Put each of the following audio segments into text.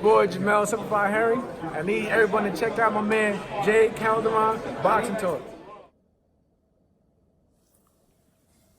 boy Jamel, Simplified Harry. I need everyone to check out my man Calderon Boxing Talk.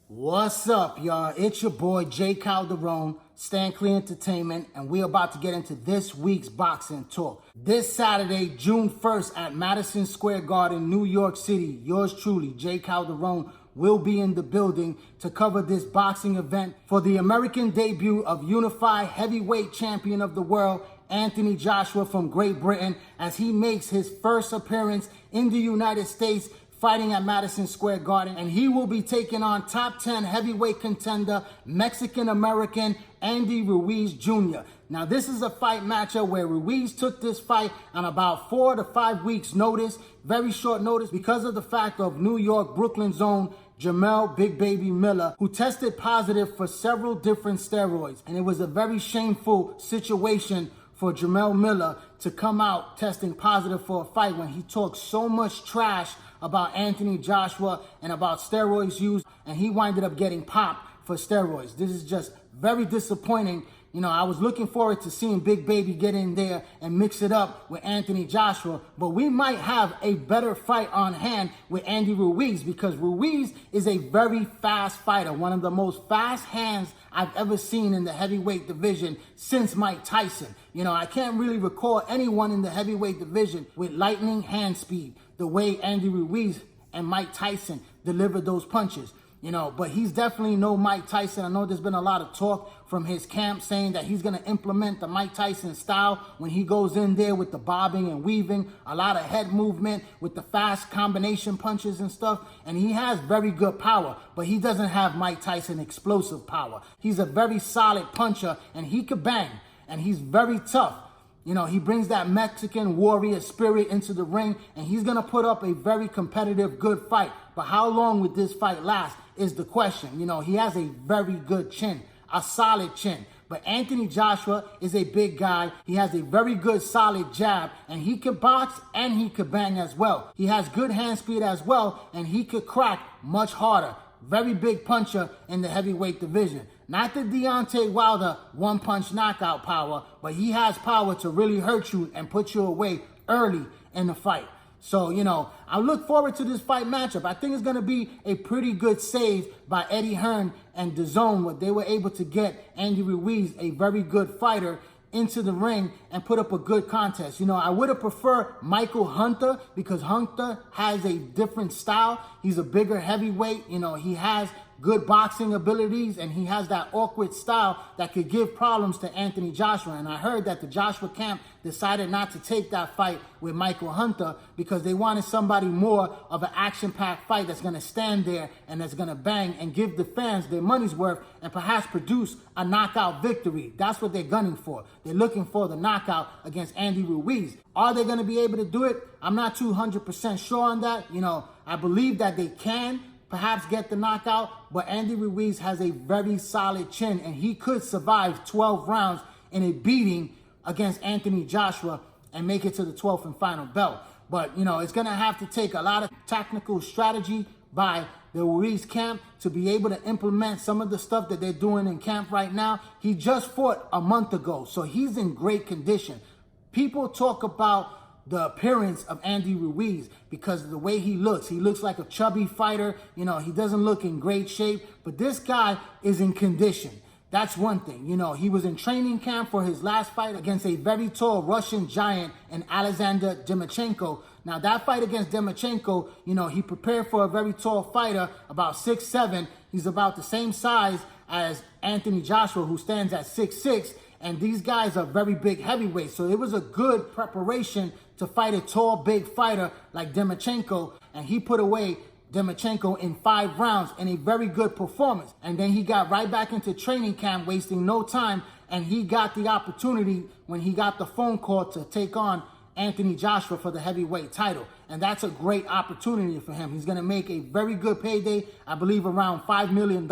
What's up, y'all? It's your boy Calderon, Stand Clear Entertainment, and we're about to get into this week's boxing talk. This Saturday, June 1st at Madison Square Garden, New York City, yours truly, Calderon, will be in the building to cover this boxing event for the American debut of unified heavyweight champion of the world, Anthony Joshua from Great Britain, as he makes his first appearance in the United States fighting at Madison Square Garden, and he will be taking on top 10 heavyweight contender, Mexican-American Andy Ruiz Jr. Now, this is a fight matchup where Ruiz took this fight on about 4 to 5 weeks notice, very short notice, because of the fact of New York, Brooklyn's own Jamel Big Baby Miller, who tested positive for several different steroids. And it was a very shameful situation for Jamel Miller to come out testing positive for a fight when he talked so much trash about Anthony Joshua and about steroids used, and he winded up getting popped for steroids. This is just very disappointing. You know, I was looking forward to seeing Big Baby get in there and mix it up with Anthony Joshua, but we might have a better fight on hand with Andy Ruiz, because Ruiz is a very fast fighter, one of the most fast hands I've ever seen in the heavyweight division since Mike Tyson. You know, I can't really recall anyone in the heavyweight division with lightning hand speed, the way Andy Ruiz and Mike Tyson delivered those punches. You know, but he's definitely no Mike Tyson. I know there's been a lot of talk from his camp saying that he's going to implement the Mike Tyson style when he goes in there with the bobbing and weaving, a lot of head movement with the fast combination punches and stuff. And he has very good power, but he doesn't have Mike Tyson explosive power. He's a very solid puncher, and he could bang, and he's very tough. You know, he brings that Mexican warrior spirit into the ring, and he's going to put up a very competitive, good fight. But how long would this fight last is the question. You know, he has a very good chin, a solid chin. But Anthony Joshua is a big guy. He has a very good, solid jab, and he can box and he could bang as well. He has good hand speed as well, and he could crack much harder. Very big puncher in the heavyweight division. Not the Deontay Wilder one-punch knockout power, but he has power to really hurt you and put you away early in the fight. So, you know, I look forward to this fight matchup. I think it's going to be a pretty good save by Eddie Hearn and DAZN, where they were able to get Andy Ruiz, a very good fighter, into the ring and put up a good contest. You know, I would have preferred Michael Hunter, because Hunter has a different style. He's a bigger heavyweight. You know, he has good boxing abilities, and he has that awkward style that could give problems to Anthony Joshua. And I heard that the Joshua camp decided not to take that fight with Michael Hunter because they wanted somebody more of an action-packed fight that's going to stand there and that's going to bang and give the fans their money's worth and perhaps produce a knockout victory. That's what they're gunning for. They're looking for the knockout against Andy Ruiz. Are they going to be able to do it? I'm not 200% sure on that. You know, I believe that they can perhaps get the knockout, but Andy Ruiz has a very solid chin, and he could survive 12 rounds in a beating against Anthony Joshua and make it to the 12th and final belt. But, you know, it's going to have to take a lot of tactical strategy by the Ruiz camp to be able to implement some of the stuff that they're doing in camp right now. He just fought a month ago, so he's in great condition. People talk about the appearance of Andy Ruiz because of the way he looks. He looks like a chubby fighter. You know, he doesn't look in great shape, but this guy is in condition. That's one thing. You know, he was in training camp for his last fight against a very tall Russian giant in Alexander Demachenko. Now, that fight against Demachenko, you know, he prepared for a very tall fighter, about 6'7". He's about the same size as Anthony Joshua, who stands at 6'6". And these guys are very big heavyweights. So it was a good preparation to fight a tall, big fighter like Demachenko. And he put away Demachenko in 5 rounds in a very good performance. And then he got right back into training camp, wasting no time. And he got the opportunity when he got the phone call to take on Anthony Joshua for the heavyweight title. And that's a great opportunity for him. He's going to make a very good payday, I believe around $5 million.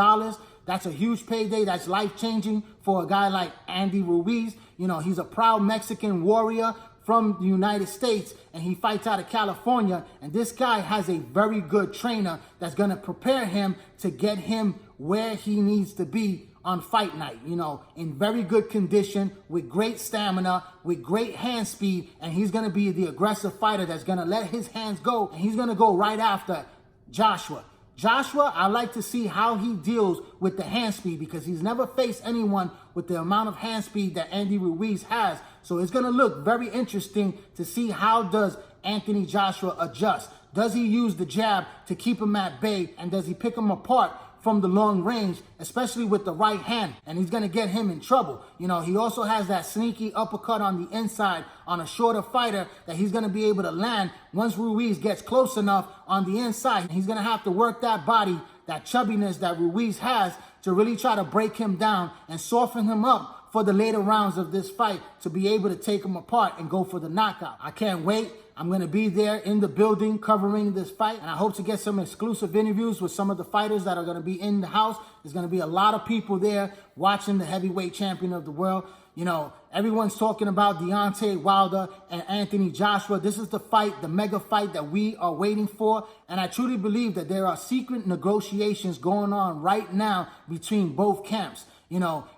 That's a huge payday. That's life-changing for a guy like Andy Ruiz. You know, he's a proud Mexican warrior from the United States, and he fights out of California. And this guy has a very good trainer that's going to prepare him to get him where he needs to be on fight night, in very good condition, with great stamina, with great hand speed, and he's going to be the aggressive fighter that's going to let his hands go, and he's going to go right after Joshua. Joshua, I like to see how he deals with the hand speed, because he's never faced anyone with the amount of hand speed that Andy Ruiz has. So it's going to look very interesting to see how does Anthony Joshua adjust. Does he use the jab to keep him at bay, and does he pick him apart from the long range, especially with the right hand, and he's going to get him in trouble. He also has that sneaky uppercut on the inside on a shorter fighter that he's going to be able to land once Ruiz gets close enough on the inside. He's going to have to work that body, that chubbiness that Ruiz has, to really try to break him down and soften him up for the later rounds of this fight to be able to take him apart and go for the knockout. I can't wait. I'm going to be there in the building covering this fight, and I hope to get some exclusive interviews with some of the fighters that are going to be in the house. There's going to be a lot of people there watching the heavyweight champion of the world. Everyone's talking about Deontay Wilder and Anthony Joshua. This is the fight, the mega fight that we are waiting for, and I truly believe that there are secret negotiations going on right now between both camps.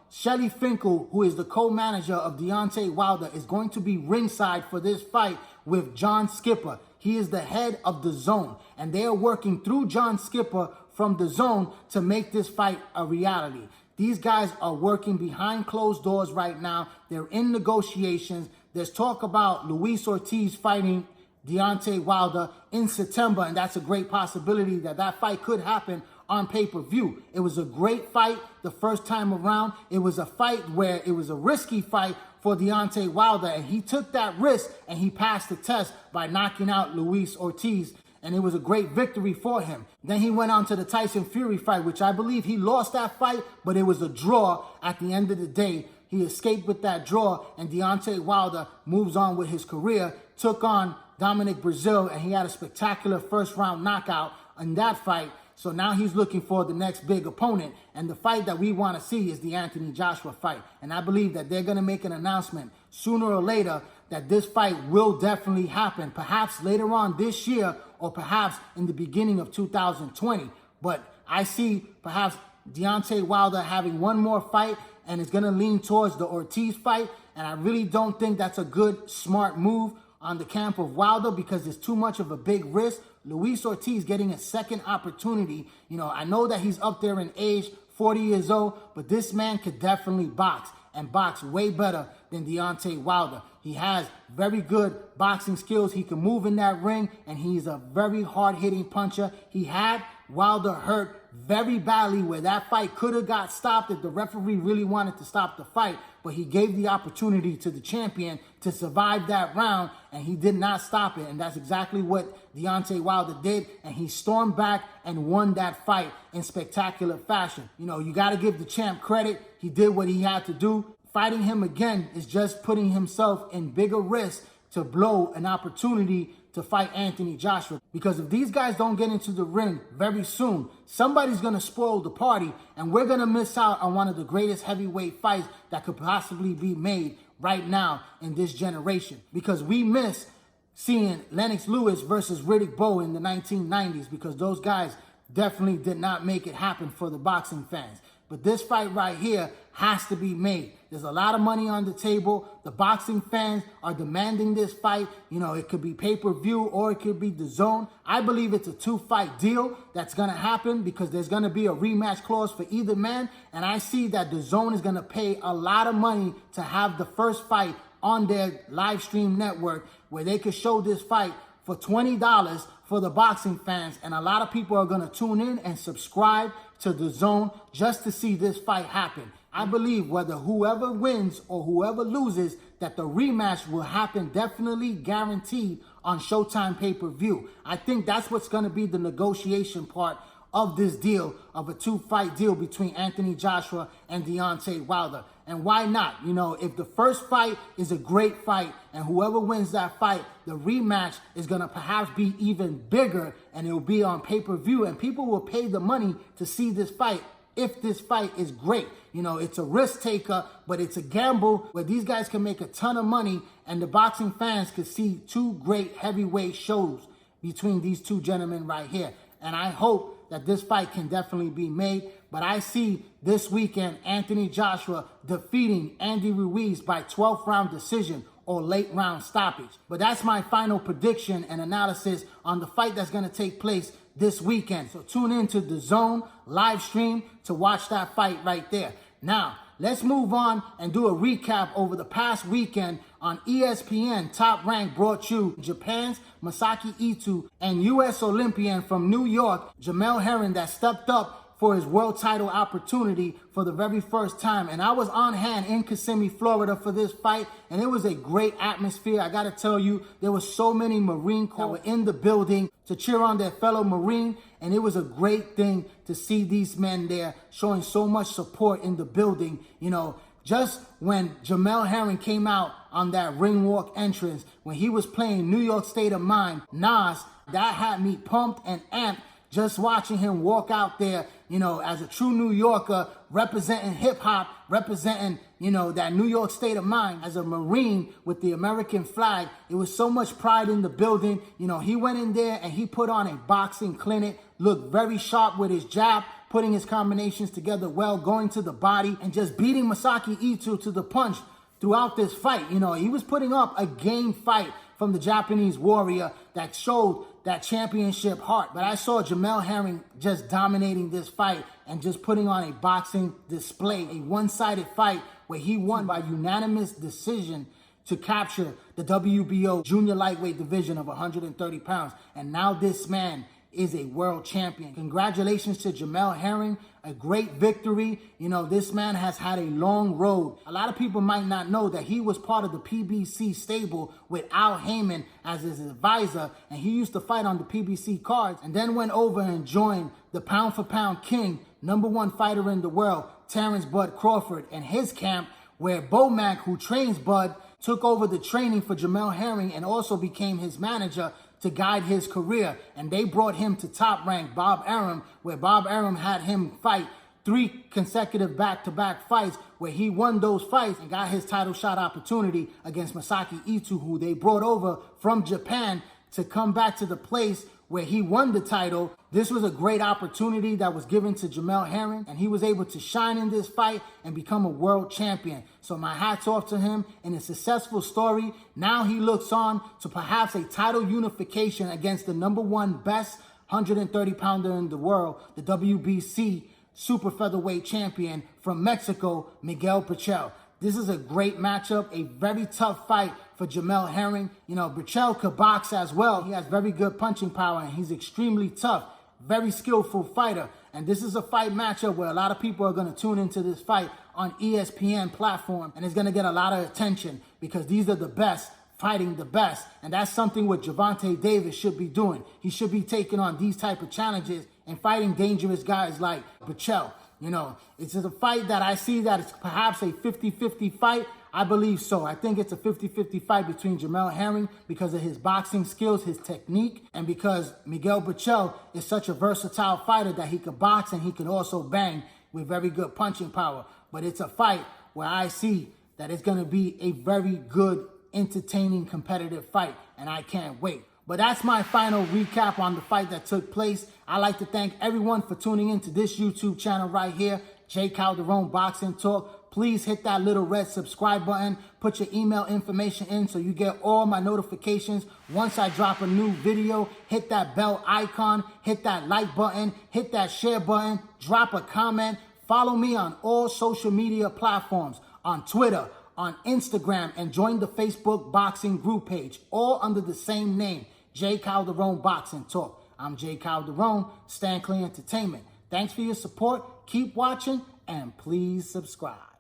Shelly Finkel, who is the co-manager of Deontay Wilder, is going to be ringside for this fight with John Skipper. He is the head of the Zone, and they are working through John Skipper from the Zone to make this fight a reality. These guys are working behind closed doors right now. They're in negotiations. There's talk about Luis Ortiz fighting Deontay Wilder in September, and that's a great possibility that fight could happen on pay-per-view. It was a great fight the first time around. It was a fight where it was a risky fight for Deontay Wilder, and he took that risk and he passed the test by knocking out Luis Ortiz, and it was a great victory for him. Then he went on to the Tyson Fury fight, which I believe he lost that fight, but it was a draw at the end of the day. He escaped with that draw, and Deontay Wilder moves on with his career, took on Dominic Breazeale, and he had a spectacular first-round knockout in that fight. So now he's looking for the next big opponent, and the fight that we want to see is the Anthony Joshua fight. And I believe that they're going to make an announcement sooner or later that this fight will definitely happen, perhaps later on this year or perhaps in the beginning of 2020. But I see perhaps Deontay Wilder having one more fight, and it's going to lean towards the Ortiz fight, and I really don't think that's a good, smart move on the camp of Wilder, because it's too much of a big risk. Luis Ortiz getting a second opportunity. I know that he's up there in age, 40 years old, but this man could definitely box, and box way better than Deontay Wilder. He has very good boxing skills. He can move in that ring, and he's a very hard-hitting puncher. He had Wilder hurt very badly, where that fight could have got stopped if the referee really wanted to stop the fight, but he gave the opportunity to the champion to survive that round, and he did not stop it, and that's exactly what Deontay Wilder did, and he stormed back and won that fight in spectacular fashion. You got to give the champ credit. He did what he had to do. Fighting him again is just putting himself in bigger risk to blow an opportunity to fight Anthony Joshua. Because if these guys don't get into the ring very soon, somebody's going to spoil the party, and we're going to miss out on one of the greatest heavyweight fights that could possibly be made right now in this generation. Because we miss seeing Lennox Lewis versus Riddick Bowe in the 1990s, because those guys definitely did not make it happen for the boxing fans. But this fight right here has to be made. There's a lot of money on the table. The boxing fans are demanding this fight. It could be pay-per-view or it could be the Zone. I believe it's a two-fight deal that's going to happen, because there's going to be a rematch clause for either man. And I see that the Zone is going to pay a lot of money to have the first fight on their live stream network, where they could show this fight for $20 for the boxing fans. And a lot of people are going to tune in and subscribe to the Zone just to see this fight happen. I believe whether whoever wins or whoever loses, that the rematch will happen, definitely guaranteed, on Showtime pay-per-view. I think that's what's going to be the negotiation part of this deal, of a two-fight deal between Anthony Joshua and Deontay Wilder. And why not? If the first fight is a great fight, and whoever wins that fight, the rematch is going to perhaps be even bigger, and it will be on pay-per-view, and people will pay the money to see this fight if this fight is great. It's a risk taker, but it's a gamble where these guys can make a ton of money, and the boxing fans could see two great heavyweight shows between these two gentlemen right here. And I hope that this fight can definitely be made. But I see this weekend Anthony Joshua defeating Andy Ruiz by 12th round decision or late round stoppage. But that's my final prediction and analysis on the fight that's going to take place this weekend. So tune in to the Zone live stream to watch that fight right there. Now, let's move on and do a recap over the past weekend on ESPN. Top Rank brought you Japan's Masaki Ito and U.S. Olympian from New York, Jamel Herring, that stepped up for his world title opportunity for the very first time. And I was on hand in Kissimmee, Florida for this fight, and it was a great atmosphere. I gotta tell you, there were so many Marine Corps that were in the building to cheer on their fellow Marine, and it was a great thing to see these men there showing so much support in the building. You know, just when Jamel Herring came out on that ring walk entrance, when he was playing New York State of Mind, Nas, that had me pumped and amped. Just watching him walk out there, you know, as a true New Yorker, representing hip-hop, representing, you know, that New York State of Mind as a Marine with the American flag. It was so much pride in the building. You know, he went in there and he put on a boxing clinic, looked very sharp with his jab, putting his combinations together well, going to the body, and just beating Masaki Ito to the punch throughout this fight. You know, he was putting up a game fight from the Japanese warrior that showed that championship heart. But I saw Jamel Herring just dominating this fight and just putting on a boxing display, a one-sided fight where he won by unanimous decision to capture the WBO junior lightweight division of 130 pounds. And now this man is a world champion. Congratulations to Jamel Herring, a great victory. You know, this man has had a long road. A lot of people might not know that he was part of the PBC stable with Al Heyman as his advisor, and he used to fight on the PBC cards, and then went over and joined the pound for pound king, #1 fighter in the world, Terrence Bud Crawford, and his camp, where Bomac, who trains Bud, took over the training for Jamel Herring and also became his manager to guide his career. And they brought him to Top Rank, Bob Arum, where Bob Arum had him fight 3 consecutive back-to-back fights, where he won those fights and got his title shot opportunity against Masaki Ito, who they brought over from Japan to come back to the place where he won the title. This was a great opportunity that was given to Jamel Herring, and he was able to shine in this fight and become a world champion. So my hat's off to him in a successful story. Now he looks on to perhaps a title unification against the #1 best 130-pounder in the world, the WBC super featherweight champion from Mexico, Miguel Berchelt. This is a great matchup, a very tough fight for Jamel Herring. You know, Berchelt could box as well. He has very good punching power, and he's extremely tough, very skillful fighter. And this is a fight matchup where a lot of people are going to tune into this fight on ESPN platform, and it's going to get a lot of attention because these are the best fighting the best. And that's something what Gervonta Davis should be doing. He should be taking on these type of challenges and fighting dangerous guys like Berchelt. You know, it's a fight that I see that it's perhaps a 50-50 fight. I believe so. I think it's a 50-50 fight between Jamel Herring because of his boxing skills, his technique, and because Miguel Berchelt is such a versatile fighter that he could box and he can also bang with very good punching power. But it's a fight where I see that it's going to be a very good, entertaining, competitive fight, and I can't wait. But that's my final recap on the fight that took place. I'd like to thank everyone for tuning into this YouTube channel right here, J. Calderon Boxing Talk. Please hit that little red subscribe button. Put your email information in so you get all my notifications. Once I drop a new video, hit that bell icon, hit that like button, hit that share button, drop a comment. Follow me on all social media platforms, on Twitter, on Instagram, and join the Facebook boxing group page, all under the same name, J. Calderon Boxing Talk. I'm J. Calderon, Stand Clear Entertainment. Thanks for your support. Keep watching, and please subscribe.